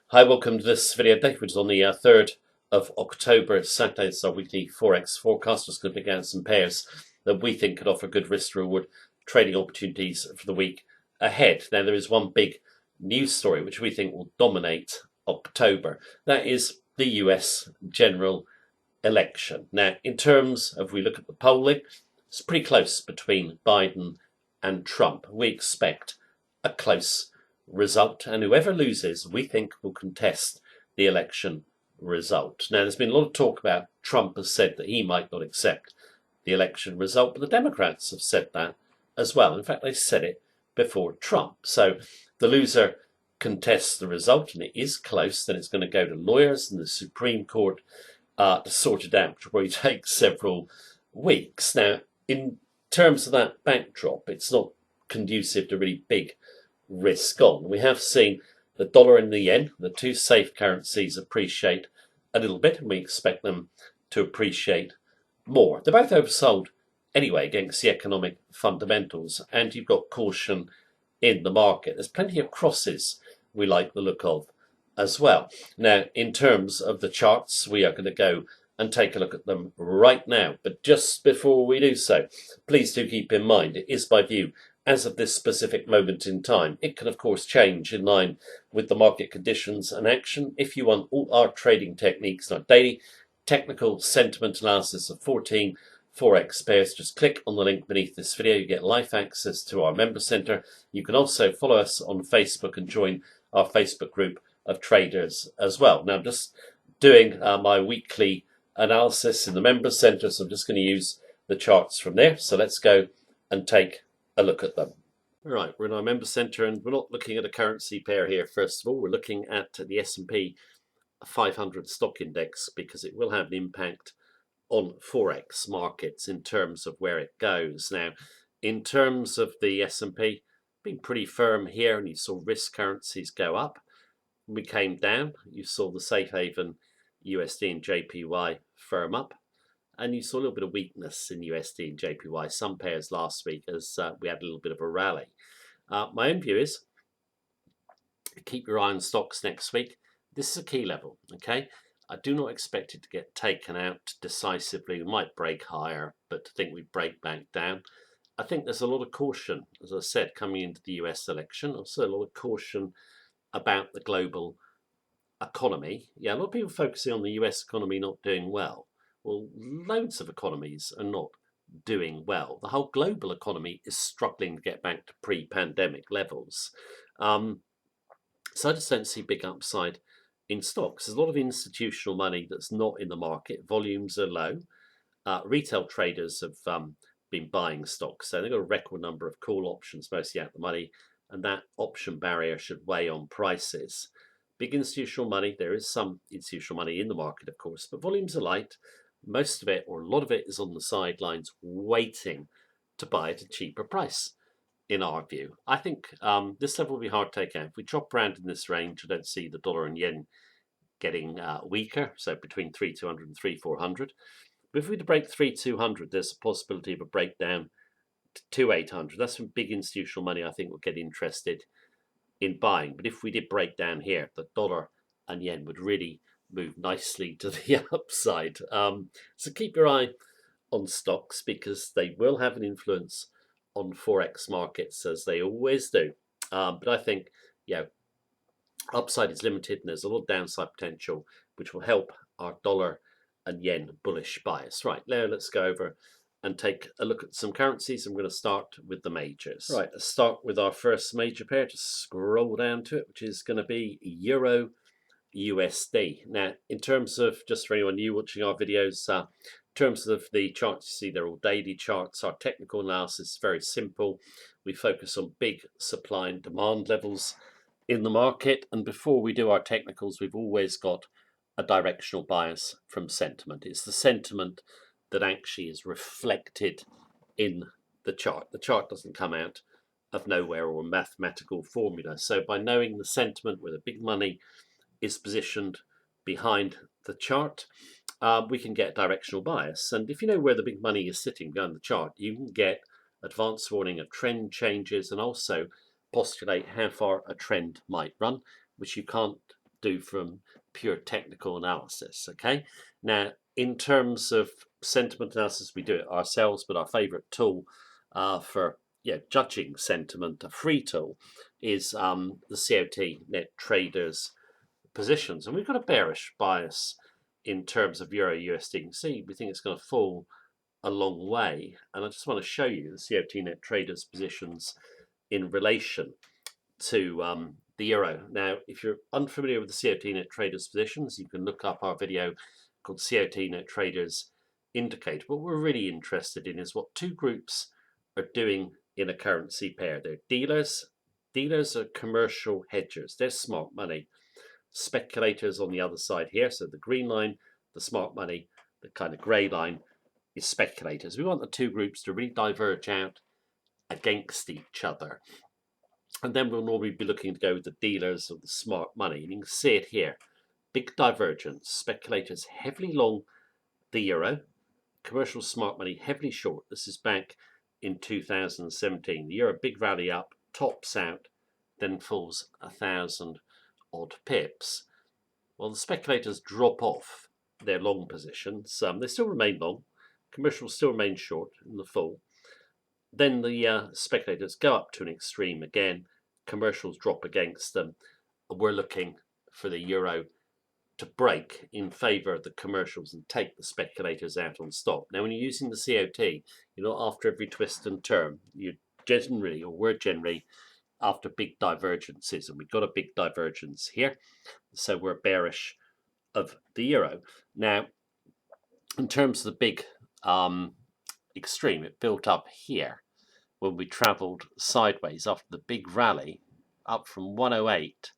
Hi, welcome to this video day, which is on the 3rd of October. It's Saturday. It's our weekly Forex forecast. Just going to pick out some pairs that we think could offer good risk to reward trading opportunities for the week ahead. Now, there is one big news story which we think will dominate October. That is the US general election. Now, in terms of, we look at the polling, it's pretty close between Biden and Trump. We expect a close result, and whoever loses, we think, will contest the election result. Now, there's been a lot of talk about Trump has said that he might not accept the election result, but the Democrats have said that as well. In fact, they said it before Trump. So the loser contests the result, and it is close. Then it's going to go to lawyers and the Supreme Court to sort it out, which will probably take several weeks. Now, in terms of that backdrop, it's not conducive to really big risk on. We have seen the dollar and the yen, the two safe currencies, appreciate a little bit, and we expect them to appreciate more. They're both oversold anyway against the economic fundamentals, and you've got caution in the market. There's plenty of crosses we like the look of as well. Now, in terms of the charts, we are going to go and take a look at them right now. But just before we do so, please do keep in mind it is by view as of this specific moment in time. It can, of course, change in line with the market conditions and action. If you want all our trading techniques and our daily technical sentiment analysis of 14 Forex pairs, just click on the link beneath this video. You get live access to our member center. You can also follow us on Facebook and join our Facebook group of traders as well. Now, I'm just doing my weekly analysis in the member center, so I'm just going to use the charts from there. So let's go and take a look at them. Right, we're in our member center, and we're not looking at a currency pair here. First of all, we're looking at the S&P 500 stock index, because it will have an impact on Forex markets in terms of where it goes. Now, in terms of the S&P, being pretty firm here, and you saw risk currencies go up. We came down, you saw the safe haven USD and JPY firm up, and you saw a little bit of weakness in USD and JPY, some pairs last week, as we had a little bit of a rally. My own view is keep your eye on stocks next week. This is a key level, okay? I do not expect it to get taken out decisively. We might break higher, but to think we break back down. I think there's a lot of caution, as I said, coming into the US election. Also a lot of caution about the global economy. Yeah, a lot of people focusing on the US economy not doing well. Well, loads of economies are not doing well. The whole global economy is struggling to get back to pre-pandemic levels. So I just don't see big upside in stocks. There's a lot of institutional money that's not in the market. Volumes are low. Retail traders have been buying stocks, so they've got a record number of call options, mostly out the money, and that option barrier should weigh on prices. Big institutional money, there is some institutional money in the market, of course, but volumes are light. Most of it, or a lot of it, is on the sidelines waiting to buy at a cheaper price, in our view. I think this level will be hard to take out. If we chop around in this range, I don't see the dollar and yen getting weaker, so between 3,200 and 3,400. But if we break 3,200, there's a possibility of a breakdown to 2,800. That's when big institutional money, I think, will get interested in buying. But if we did break down here, the dollar and yen would really move nicely to the upside. So keep your eye on stocks, because they will have an influence on Forex markets, as they always do. But I think, upside is limited, and there's a lot of downside potential, which will help our dollar and yen bullish bias. Right, now let's go over and take a look at some currencies. I'm going to start with the majors. Right, let's start with our first major pair. Just scroll down to it, which is going to be Euro USD. Now, in terms of, just for anyone new watching our videos, in terms of the charts, you see they're all daily charts. Our technical analysis is very simple. We focus on big supply and demand levels in the market, and before we do our technicals, we've always got a directional bias from sentiment. It's the sentiment that actually is reflected in the chart. The chart doesn't come out of nowhere or a mathematical formula. So by knowing the sentiment, where the big money is positioned behind the chart, we can get directional bias. And if you know where the big money is sitting behind the chart, you can get advance warning of trend changes, and also postulate how far a trend might run, which you can't do from pure technical analysis. Okay, now in terms of sentiment analysis, we do it ourselves, but our favorite tool for judging sentiment, a free tool, is the COT Net Traders positions, and we've got a bearish bias in terms of Euro USD. You can see we think it's going to fall a long way, and I just want to show you the COT Net Traders positions in relation to the euro. Now, if you're unfamiliar with the COT Net Traders positions, you can look up our video called COT Net Traders Indicator. What we're really interested in is what two groups are doing in a currency pair. They're dealers. Dealers are commercial hedgers. They're smart money. Speculators on the other side here. So the green line, the smart money, the kind of grey line is speculators. We want the two groups to really diverge out against each other. And then we'll normally be looking to go with the dealers of the smart money. And you can see it here. Big divergence. Speculators heavily long the euro. Commercial smart money heavily short. This is back in 2017. The euro big rally up, tops out, then falls 1,000 odd pips. Well, the speculators drop off their long positions. They still remain long. Commercial still remain short in the fall. Then the speculators go up to an extreme again. Commercials drop against them. We're looking for the euro to break in favour of the commercials and take the speculators out on stop. Now, when you're using the COT, you're not after every twist and turn. We're generally after big divergences, and we've got a big divergence here. So we're bearish of the euro. Now, in terms of the big extreme, it built up here when we travelled sideways after the big rally up from 108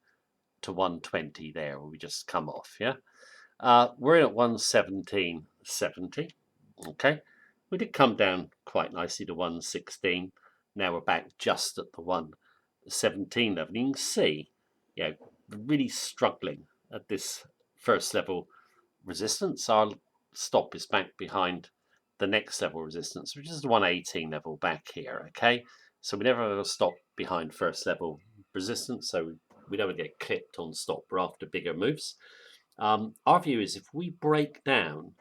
to 120 there, where we just come off. We're in at 117.70. Okay, we did come down quite nicely to 116. Now we're back just at the 117 level. You can see, really struggling at this first level resistance. Our stop is back behind the next level resistance, which is the 118 level back here. Okay, so we never have a stop behind first level resistance, so we don't get clipped on stop. We're after bigger moves. Our view is if we break down,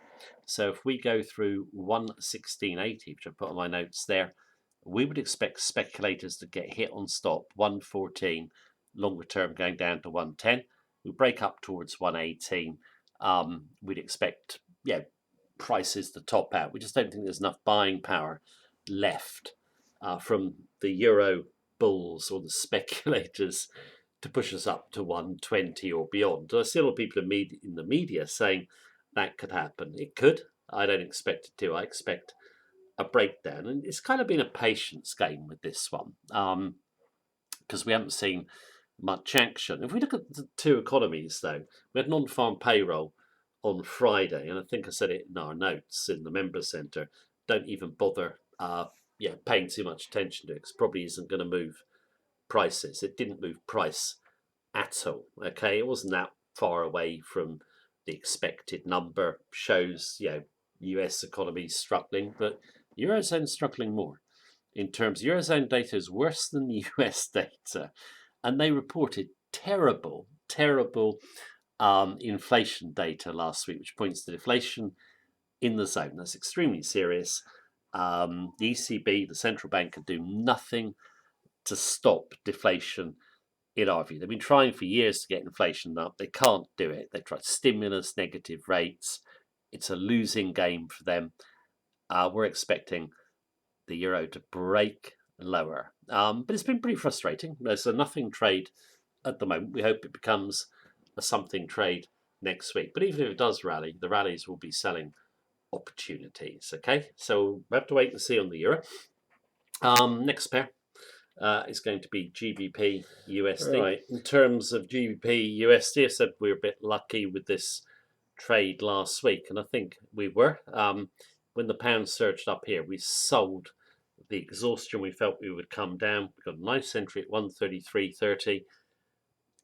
so if we go through 116.80, which I put on my notes there, we would expect speculators to get hit on stop 114, longer term going down to 110. We break up towards 118. We'd expect prices to top out. We just don't think there's enough buying power left from the euro bulls or the speculators to push us up to 120 or beyond. I see a lot of people in the media saying that could happen. It could. I don't expect it to. I expect a breakdown, and it's kind of been a patience game with this one because we haven't seen much action. If we look at the two economies, though, we had non-farm payroll on Friday, and I think I said it in our notes in the member centre. Don't even bother paying too much attention to it, because it probably isn't going to move prices. It didn't move price at all. Okay, it wasn't that far away from the expected number. Shows US economy struggling, but Eurozone struggling more. In terms of Eurozone data is worse than the US data, and they reported terrible inflation data last week, which points to deflation in the zone. That's extremely serious. The ECB, the central bank, can do nothing to stop deflation, in our view. They've been trying for years to get inflation up. They can't do it. They tried stimulus, negative rates. It's a losing game for them. We're expecting the euro to break lower. But it's been pretty frustrating. There's a nothing trade at the moment. We hope it becomes a something trade next week. But even if it does rally, the rallies will be selling opportunities. Okay, so we have to wait and see on the euro. Next pair is going to be GBP USD. Right. In terms of GBP USD, I said we were a bit lucky with this trade last week, and I think we were. When the pound surged up here, we sold the exhaustion. We felt we would come down. We got a nice entry at 133.30.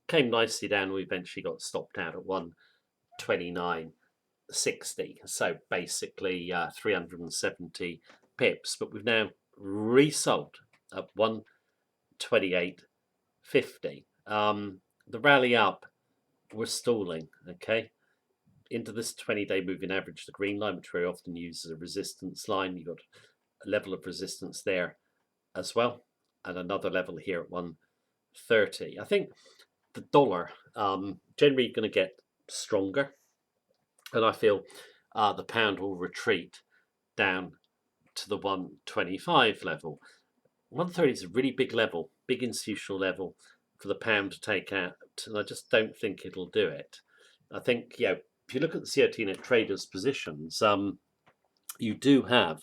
Came nicely down. We eventually got stopped out at 129.60. So basically 370 pips. But we've now resold at 128.50. The rally up we're stalling, okay? Into this 20-day moving average, the green line, which very often used as a resistance line. You've got a level of resistance there as well, and another level here at 130. I think the dollar generally going to get stronger, and I feel the pound will retreat down to the 125 level. 130 is a really big level, big institutional level for the pound to take out, and I just don't think it'll do it. I think, if you look at the COT net traders positions, you do have,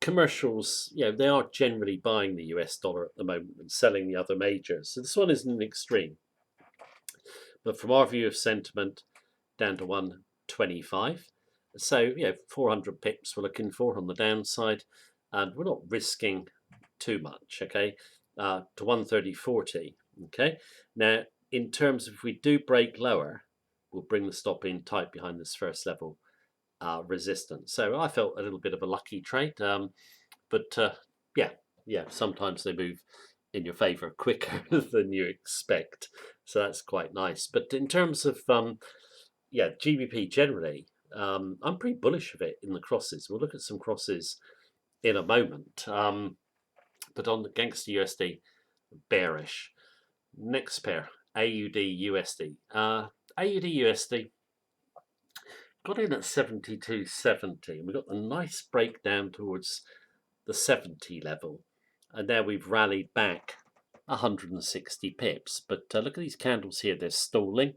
commercials, they are generally buying the US dollar at the moment and selling the other majors. So this one isn't an extreme. But from our view of sentiment, down to 125. So, 400 pips we're looking for on the downside, and we're not risking too much, okay, to 130.40, okay. Now, in terms of if we do break lower, we'll bring the stop in tight behind this first level resistance. So I felt a little bit of a lucky trade, but sometimes they move in your favor quicker than you expect, so that's quite nice. But in terms of GBP generally, I'm pretty bullish of it in the crosses. We'll look at some crosses in a moment, but on the Gangster USD, bearish. Next pair, AUD USD. AUD USD got in at 72.70, and we got a nice breakdown towards the 70 level, and there we've rallied back 160 pips. But look at these candles here, they're stalling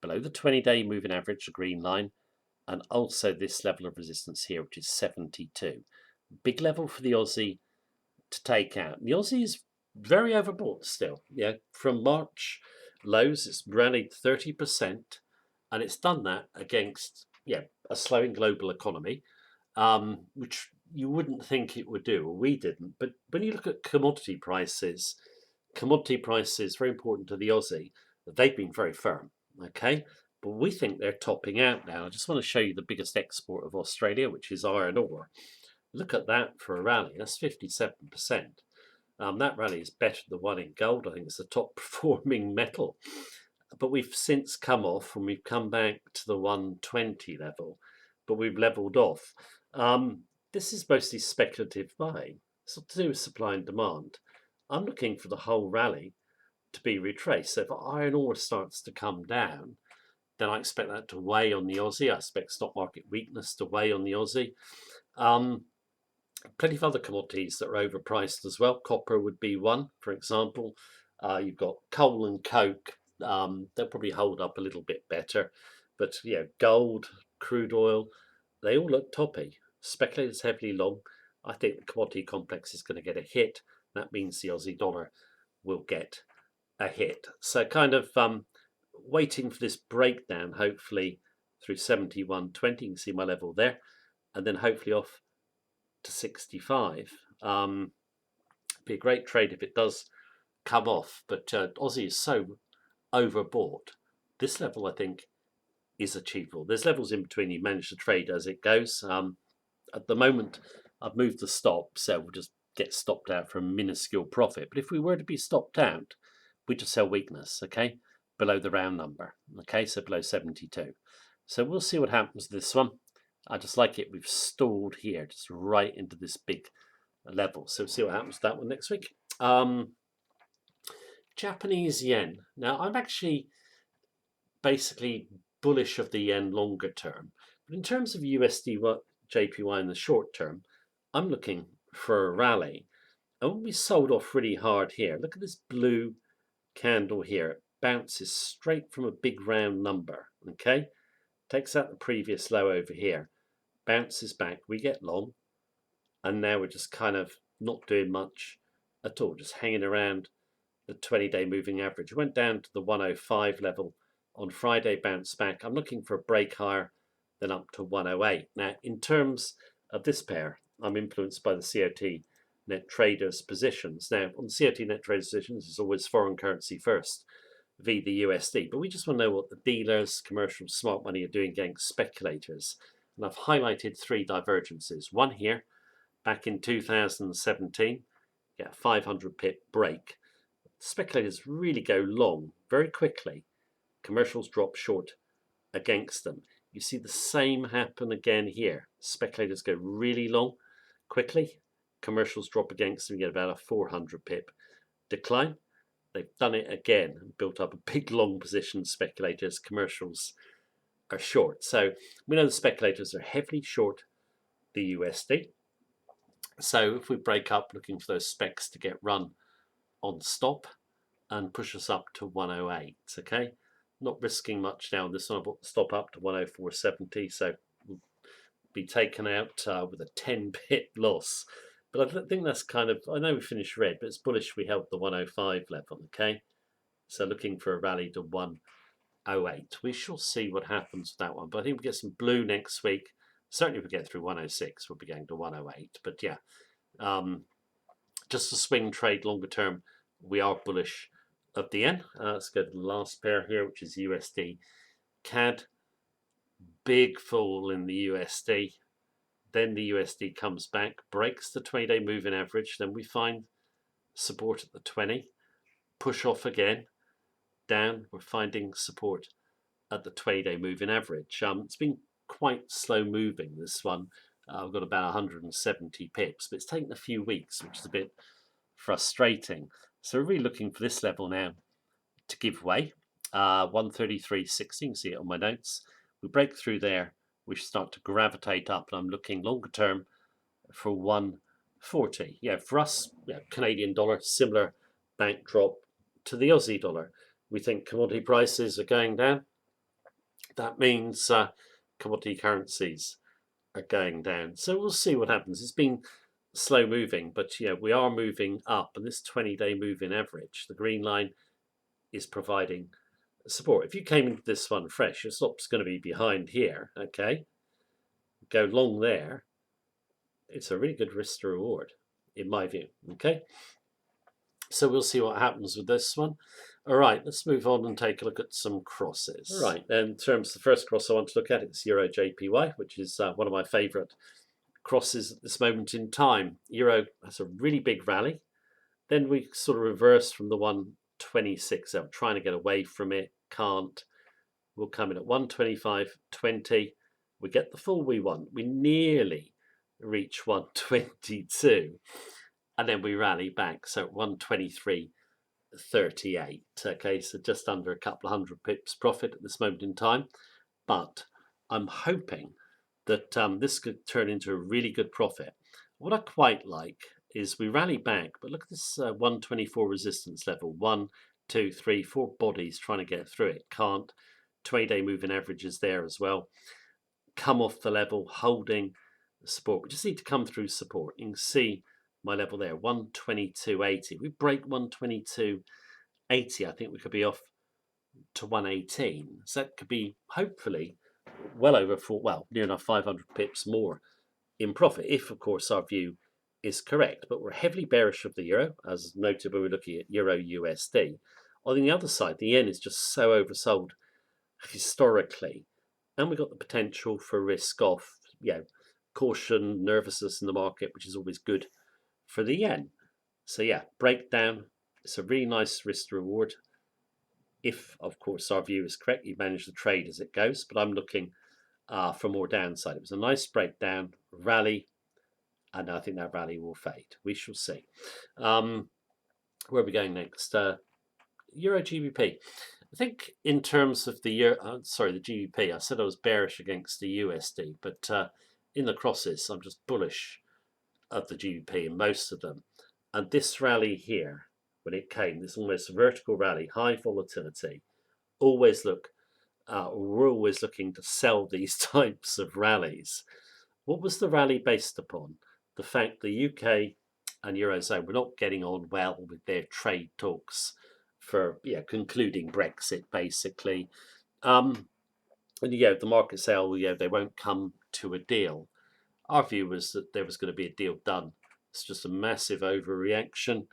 below the 20-day moving average, the green line, and also this level of resistance here, which is 72. Big level for the Aussie to take out. The Aussie is very overbought still. From March lows, it's rallied 30%, and it's done that against a slowing global economy, which you wouldn't think it would do, or we didn't. But when you look at commodity prices, very important to the Aussie, they've been very firm, okay? But we think they're topping out now. I just want to show you the biggest export of Australia, which is iron ore. Look at that for a rally. That's 57%. That rally is better than the one in gold. I think it's the top performing metal. But we've since come off, and we've come back to the 120 level, but we've leveled off. This is mostly speculative buying. It's not to do with supply and demand. I'm looking for the whole rally to be retraced. So if iron ore starts to come down, then I expect that to weigh on the Aussie. I expect stock market weakness to weigh on the Aussie. Plenty of other commodities that are overpriced as well. Copper would be one, for example. You've got coal and coke. They'll probably hold up a little bit better. But gold, crude oil, they all look toppy. Speculators heavily long. I think the commodity complex is going to get a hit. That means the Aussie dollar will get a hit. So kind of waiting for this breakdown, hopefully through 71.20. You can see my level there. And then hopefully off to 65. Be a great trade if it does come off. But Aussie is so overbought. This level, I think, is achievable. There's levels in between. You manage to trade as it goes. At the moment, I've moved the stop, so we'll just get stopped out for a minuscule profit. But if we were to be stopped out, we just sell weakness, okay, below the round number, okay, so below 72. So we'll see what happens with this one. I just like it. We've stalled here, just right into this big level. So we'll see what happens with that one next week. Japanese yen. Now, I'm actually basically bullish of the yen longer term. But in terms of USD JPY in the short term, I'm looking for a rally. And when we sold off really hard here, look at this blue candle here. It bounces straight from a big round number, okay? Takes out the previous low over here, bounces back, we get long, and now we're just kind of not doing much at all, just hanging around the 20-day moving average. It went down to the 105 level on Friday, bounced back. I'm looking for a break higher than up to 108. Now, in terms of this pair, I'm influenced by the COT net traders positions. Now, on the COT net traders positions, it's always foreign currency first, v the USD. But we just want to know what the dealers, commercial, smart money are doing against speculators. And I've highlighted three divergences. One here, back in 2017, 500 pip break. Speculators really go long very quickly Commercials drop short against them. You see the same happen again here. Speculators go really long quickly. Commercials drop against them. You get about a 400 pip decline. They've done it again and built up a big long position. Speculators, commercials are short. So we know the speculators are heavily short the USD. So if we break up looking for those specs to get run on stop and push us up to 108, okay? Not risking much now on this one. I brought the stop up to 104.70, so we'll be taken out with a 10 pip loss. But I think that's kind of, I know we finished red, but it's bullish we held the 105 level, okay? So looking for a rally to 108. We shall see what happens with that one. But I think we get some blue next week. Certainly if we get through 106, we'll be going to 108. But yeah, just a swing trade longer term, we are bullish of the yen. Let's go to the last pair here, which is USD CAD. Big fall in the USD. Then the USD comes back, breaks the 20-day moving average. Then we find support at the 20. Push off again. Down. We're finding support at the 20-day moving average. It's been quite slow moving, this one. I've got about 170 pips, but it's taken a few weeks, which is a bit frustrating. So we're really looking for this level now to give way. 133.60, you can see it on my notes. We break through there, we start to gravitate up, and I'm looking longer term for 140. Yeah, for us, yeah, Canadian dollar, similar bank drop to the Aussie dollar. We think commodity prices are going down. That means commodity currencies are going down. So we'll see what happens. It's been slow moving, but yeah, we are moving up, and this 20-day moving average, the green line, is providing support. If you came into this one fresh, your stop's going to be behind here, okay? Go long there. It's a really good risk to reward, in my view, okay? So we'll see what happens with this one. All right, let's move on and take a look at some crosses. All right, then in terms of the first cross I want to look at, it's Euro JPY, which is one of my favourite crosses at this moment in time. Euro has a really big rally. Then we sort of reverse from the 126. I'm trying to get away from it, can't. We'll come in at 125.20. We get the full we want. We nearly reach 122. And then we rally back. So 123.38. Okay, so just under a couple of hundred pips profit at this moment in time. But I'm hoping that this could turn into a really good profit. What I quite like is we rally back, but look at this 124 resistance level. 1, 2, 3, 4 bodies trying to get through it. Can't. 20-day moving average is there as well. Come off the level, holding support. We just need to come through support. You can see my level there, 122.80. We break 122.80, I think we could be off to 118. So that could be hopefully well over near enough 500 pips more in profit, if of course our view is correct. But we're heavily bearish of the euro, as noted when we're looking at Euro USD. On the other side, the yen is just so oversold historically, and we've got the potential for risk off, caution, nervousness in the market, which is always good for the yen. So yeah, breakdown. It's a really nice risk to reward. If of course our view is correct, you manage the trade as it goes. But I'm looking for more downside. It was a nice breakdown, rally, and I think that rally will fade. We shall see. Where are we going next? Euro GBP. I think in terms of the the GBP, I said I was bearish against the USD, but in the crosses, I'm just bullish of the GBP in most of them. And this rally here, when it came, this almost vertical rally, high volatility, we're always looking to sell these types of rallies. What was the rally based upon? The fact the UK and Eurozone were not getting on well with their trade talks for concluding Brexit, basically. And the market say, they won't come to a deal. Our view was that there was going to be a deal done. It's just a massive overreaction.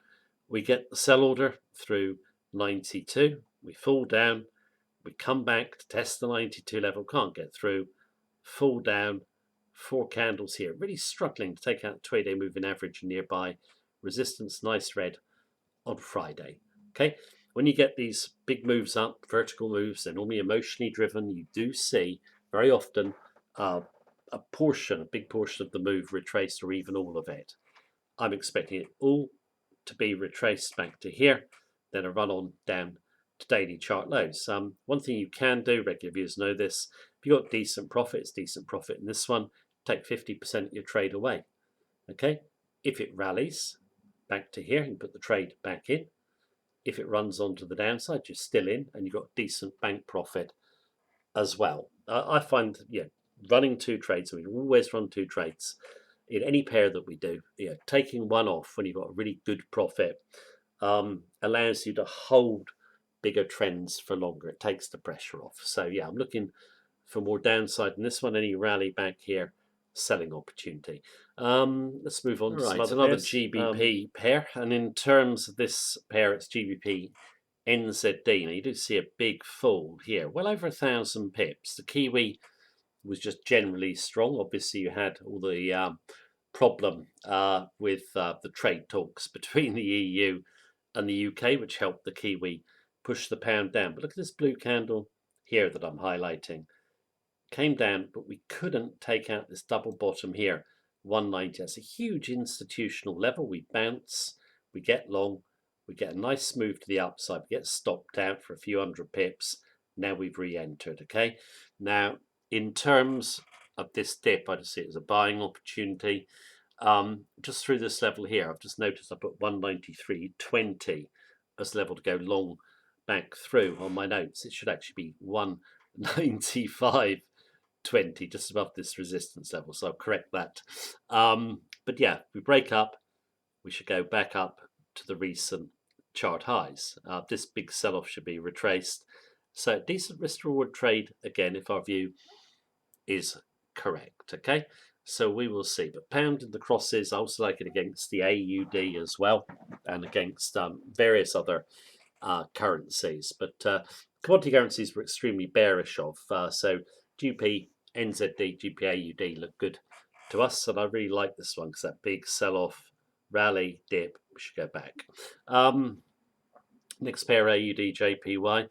We get the sell order through 92. We fall down. We come back to test the 92 level. Can't get through. Fall down. 4 candles here. Really struggling to take out 20-day moving average nearby. Resistance, nice red on Friday. Okay. when you get these big moves up, vertical moves, they're normally emotionally driven. You do see very often a big portion of the move retraced, or even all of it. I'm expecting it all to be retraced back to here, then a run on down to daily chart lows. One thing you can do, regular viewers know this, if you've got decent profit in this one, take 50% of your trade away. Okay, if it rallies back to here, you put the trade back in. If it runs onto the downside, you're still in, and you've got decent bank profit as well. I find, running two trades, we always run two trades in any pair that we do. Taking one off when you've got a really good profit allows you to hold bigger trends for longer. It takes the pressure off. So I'm looking for more downside in this one. Any rally back here, selling opportunity. Let's move on to some other another pairs. GBP pair, and in terms of this pair, it's GBP NZD. Now you do see a big fall here, well over 1,000 pips. The Kiwi was just generally strong. Obviously, you had all the problem with the trade talks between the EU and the UK, which helped the Kiwi push the pound down. But look at this blue candle here that I'm highlighting. Came down, but we couldn't take out this double bottom here, 190. That's a huge institutional level. We bounce, we get long, we get a nice move to the upside, we get stopped out for a few hundred pips. Now we've re-entered. Okay, now in terms of this dip, I just see it as a buying opportunity. Just through this level here, I've just noticed I put 193.20 as level to go long back through on my notes. It should actually be 195.20, just above this resistance level, so I'll correct that. But yeah, if we break up, we should go back up to the recent chart highs. This big sell-off should be retraced. So decent risk reward trade again, if our view is correct. Okay, so we will see. But pound in the crosses, I also like it against the AUD as well, and against various other currencies. But commodity currencies were extremely bearish of. So GP, NZD, GPAUD look good to us, and I really like this one because that big sell-off, rally, dip, we should go back. Next pair, AUD, JPY.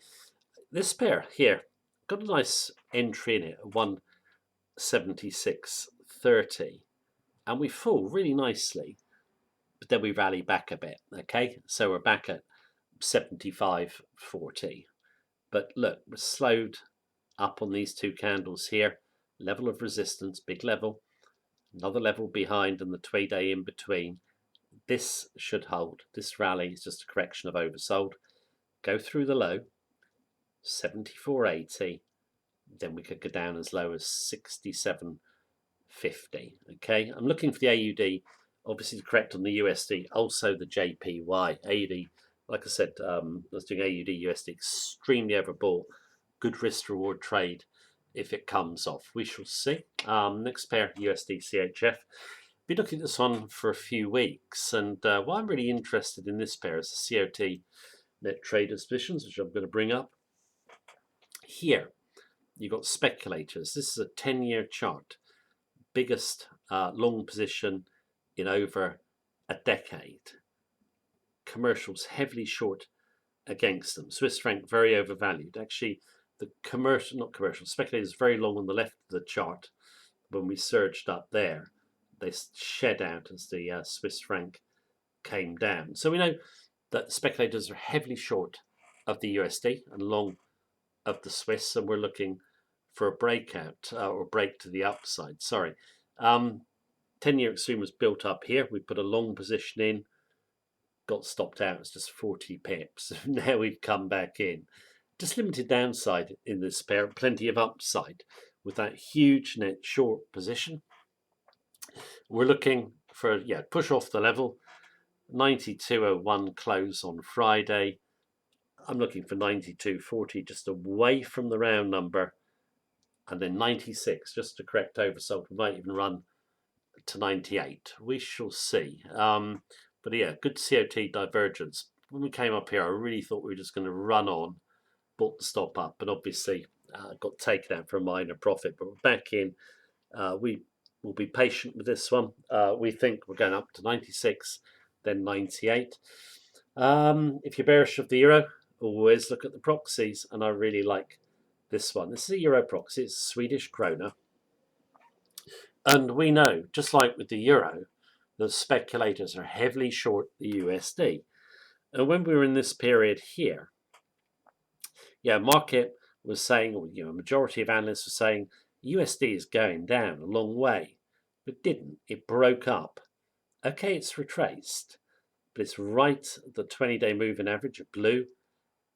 This pair here got a nice entry in it, 176.30, and we fall really nicely, but then we rally back a bit. Okay, so we're back at 75.40. But look, we're slowed up on these two candles here. Level of resistance, big level, another level behind, and the 2-day in between. This should hold. This rally is just a correction of oversold. Go through the low, 74.80. Then we could go down as low as 67.50. Okay, I'm looking for the AUD, obviously to correct on the USD, also the JPY. AUD, like I said, I was doing AUD USD, extremely overbought. Good risk reward trade if it comes off. We shall see. Next pair, USD CHF. Be looking at this one for a few weeks, and why I'm really interested in this pair is the COT net traders positions, which I'm going to bring up here. You've got speculators. This is a 10-year chart, biggest long position in over a decade. Commercials heavily short against them. Swiss franc very overvalued. Actually, the speculators very long on the left of the chart. When we surged up there, they shed out as the Swiss franc came down. So we know that speculators are heavily short of the USD and long of the Swiss, and we're looking for a breakout or break to the upside. 10-year extreme was built up here. We put a long position in, got stopped out. It's just 40 pips. Now we've come back in. Just limited downside in this pair, plenty of upside with that huge net short position. We're looking for push off the level. 92.01 close on Friday. I'm looking for 92.40, just away from the round number, and then 96 just to correct oversold. We might even run to 98. We shall see. But yeah, good COT divergence. When we came up here, I really thought we were just going to run on, bought the stop up, and obviously got taken out for a minor profit. But we're back in. We will be patient with this one. We think we're going up to 96, then 98. If you're bearish of the euro, always look at the proxies, and I really like this one. This is a euro proxy, it's Swedish krona. And we know, just like with the euro, the speculators are heavily short the USD. And when we were in this period here, market was saying, or a majority of analysts were saying, USD is going down a long way, but didn't. It broke up. Okay, it's retraced, but it's right at the 20-day moving average of blue,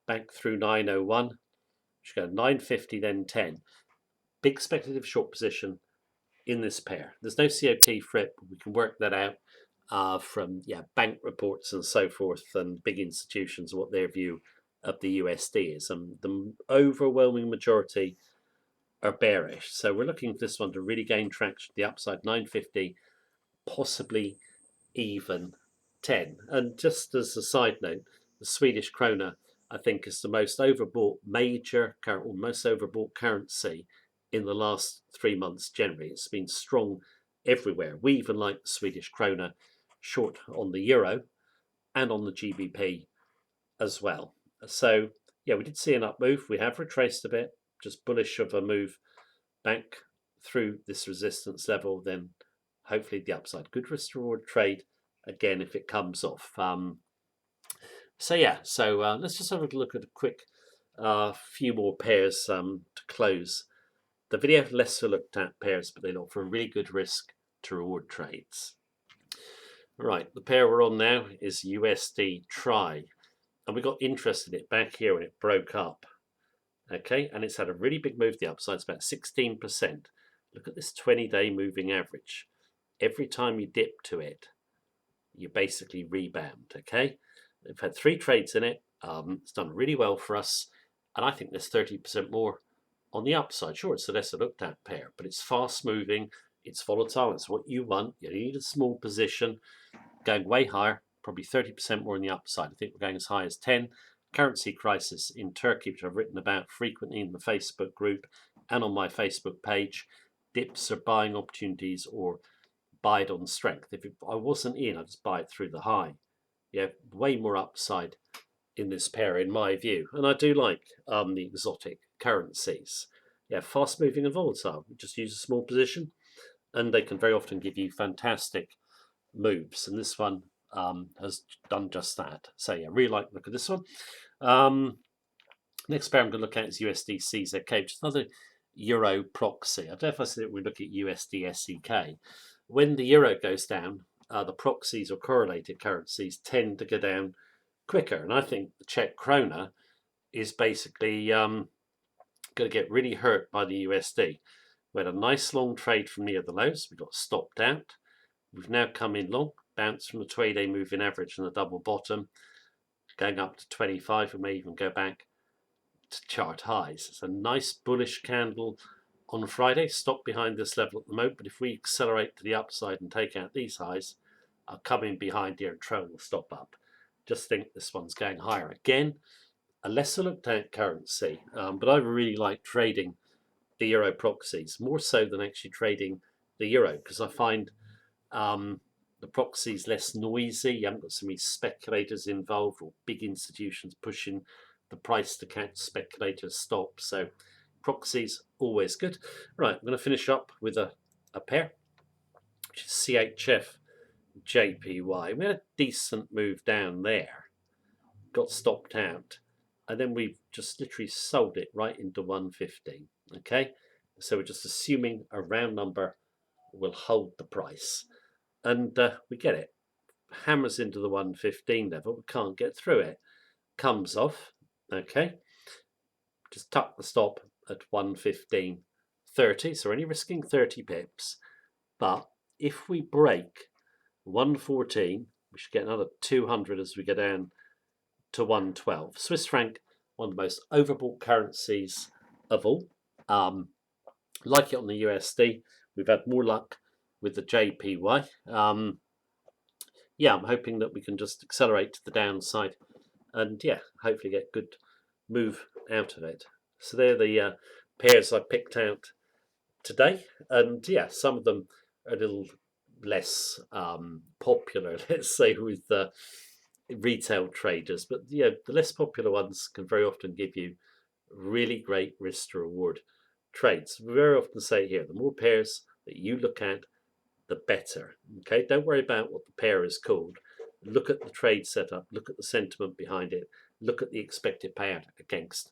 back through 901, which go 950, then 10. Big speculative short position in this pair. There's no COT for it, but we can work that out from bank reports and so forth, and big institutions, what their view of the USD is. And the overwhelming majority are bearish. So we're looking for this one to really gain traction. The upside 950, possibly even 10. And just as a side note, the Swedish krona, I think, is the most overbought most overbought currency in the last 3 months generally. It's been strong everywhere. We even like the Swedish krona short on the euro and on the GBP as well. So, we did see an up move. We have retraced a bit, just bullish of a move back through this resistance level, then hopefully the upside. Good risk reward trade again if it comes off. Let's just have a look at a quick few more pairs to close the video. Lesser looked at pairs, but they look for really good risk to reward trades. Right, the pair we're on now is USD Tri, and we got interested in it back here when it broke up. Okay, and it's had a really big move. The upside is about 16%. Look at this 20-day moving average. Every time you dip to it, you basically rebound. Okay, we've had 3 trades in it. It's done really well for us, and I think there's 30% more on the upside. Sure, it's a lesser looked at pair, but it's fast moving. It's volatile. It's what you want. You need a small position, going way higher, probably 30% more on the upside. I think we're going as high as 10. Currency crisis in Turkey, which I've written about frequently in the Facebook group and on my Facebook page. Dips are buying opportunities, or buy it on strength. If I wasn't in, I'd just buy it through the high. Way more upside in this pair, in my view. And I do like the exotic currencies. Fast moving and volatile. Just use a small position, and they can very often give you fantastic moves. And this one has done just that. So really like the look at this one. Next pair I'm going to look at is USD CZK, which is another euro proxy. I don't know if I said it, we look at USD SEK. When the euro goes down, the proxies or correlated currencies tend to go down quicker. And I think the Czech krona is basically going to get really hurt by the USD. We had a nice long trade from near the lows. We got stopped out. We've now come in long, bounced from the 20-day moving average and the double bottom, going up to 25. We may even go back to chart highs. It's a nice bullish candle on Friday, stop behind this level at the moment, but if we accelerate to the upside and take out these highs, I'll come in behind here and trail the stop up. Just think this one's going higher. Again, a lesser looked at currency, but I really like trading the euro proxies, more so than actually trading the euro, because I find the proxies less noisy. You haven't got so many speculators involved or big institutions pushing the price to catch speculators stop. So proxies, always good. Right, I'm going to finish up with a pair, which is CHF JPY. We had a decent move down there, got stopped out, and then we've just literally sold it right into 115. Okay, so we're just assuming a round number will hold the price, and we get it. Hammers into the 115 level, we can't get through it. Comes off. Okay, just tuck the stop at 115.30, so we're only risking 30 pips. But if we break 114, we should get another 200 as we go down to 112. Swiss franc, one of the most overbought currencies of all. Like it on the USD, we've had more luck with the JPY. I'm hoping that we can just accelerate to the downside and hopefully get good move out of it. So they're the pairs I picked out today, and some of them are a little less popular, let's say, with retail traders, but you know, the less popular ones can very often give you really great risk to reward trades. We very often say here, the more pairs that you look at, the better. Okay, don't worry about what the pair is called. Look at the trade setup, look at the sentiment behind it, look at the expected payout against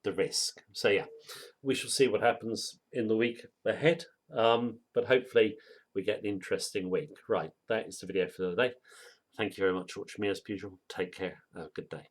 the risk. So yeah, we shall see what happens in the week ahead, but hopefully we get an interesting week. Right, that is the video for the day. Thank you very much for watching me as usual. Take care. Have a good day.